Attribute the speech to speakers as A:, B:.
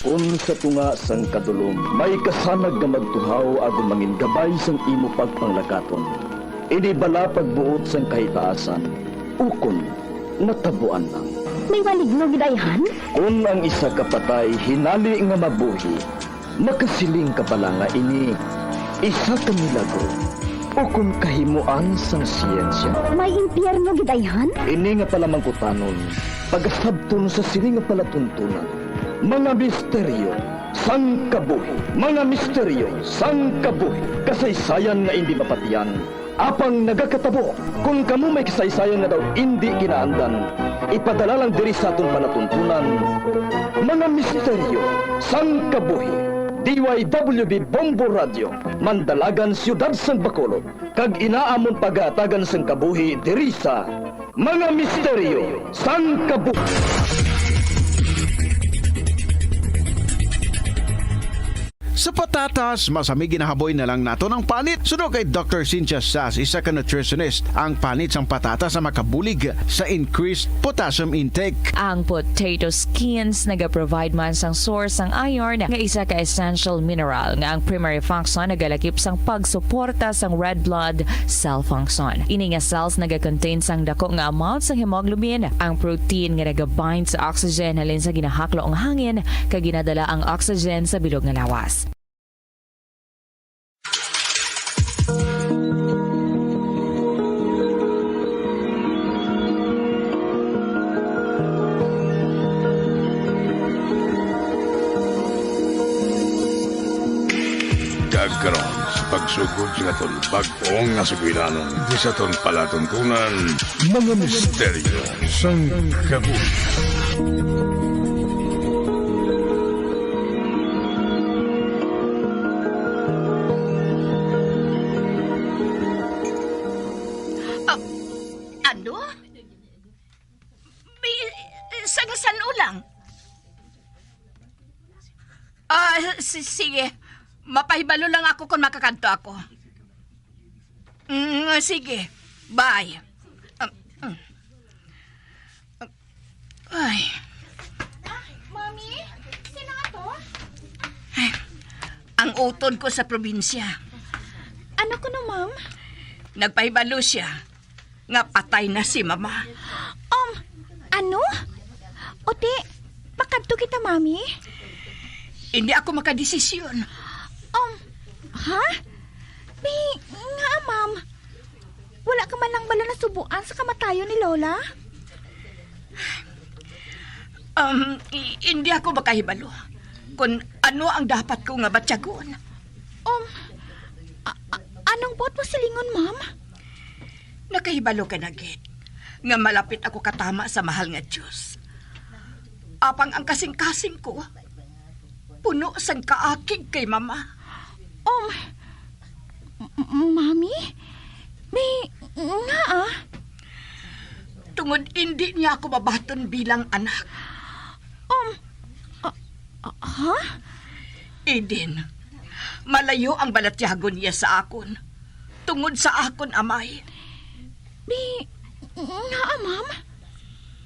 A: Kung sa tunga sang kadulom, may kasanag nga magtuhaw agong mangin gabay sang imo pagpanglakaton. Ini bala pagbuot sang kahitaasan, ukon, natabuan lang.
B: May maligno gidayhan?
A: Kung ang isa kapatay hinali nga mabuhi, makasiling ka pala nga ini, isa ka milagro, ukon kahimuan sang siyensya.
B: May impyerno gidayhan?
A: Ini nga pala mangkutanon, pagasabton sa siling nga palatuntunan. Mga misteryo, sang kabuhi. Mga misteryo, sang kabuhi. Kasaysayan nga hindi mapatiyan. Apang nagakatabo, kung kamo may kasaysayan nga daw hindi kinaandan, ipadala lang diri sa atong palatuntunan. Mga misteryo, sang kabuhi. DYWB Bombo Radio, Mandalagan, Siyudad San Bacolod. Kag inaamon pagatagan sang kabuhi diri sa Mga Misteryo, sang kabuhi.
C: Sa patatas, masami ginahaboy na lang nato ng panit. Sunod kay Dr. Cynthia Sass, isa ka nutritionist. Ang panit sang patatas sa makabulig sa increased potassium intake.
D: Ang potato skins nagaprovide man sang source sang iron nga isa ka essential mineral nga ang primary function nagalakip sang pagsuporta sang red blood cell function. Ini nga cells nagakontain sang dako nga amount sang hemoglobin. Ang protein nga nagabind sa oxygen halin sa ginahaklo ang hangin kag ginadala ang oxygen sa bilog nga lawas.
E: Karon sa pagsugod sa aton bag-ong nga suginanon di sa aton palatuntunan mga misteryo sang kabuhi.
F: Ano? May sangasan ulang. Sige. Mapahibalo lang ako kung makakanto ako. Sige. Bye. Ay.
B: Mami, sino nga to?
F: Ay, ang utod ko sa probinsya.
B: Ano ko no, ma'am?
F: Nagpahibalo siya nga patay na si mama.
B: Ano? Ote, pakadto kita, mami?
F: Hindi ako makadesisyon.
B: Ha? Nga, ma'am. Wala ka man lang bala na subuan sa kamatayon ni Lola?
F: Hindi ako makahibalo kung ano ang dapat ko nga batyagon.
B: Anong buot mo silingon, ma'am?
F: Nakahibalo ka na, Gid, nga malapit ako katama sa mahal nga Diyos. Apang ang kasing-kasing ko, puno sang kaakig kay mama.
B: Mami? May nga
F: Tungod hindi niya ako mabaton bilang anak.
B: Ha?
F: Eden, malayo ang balatyagon niya sa akon. Tungod sa akon, amay.
B: Nga, ma'am?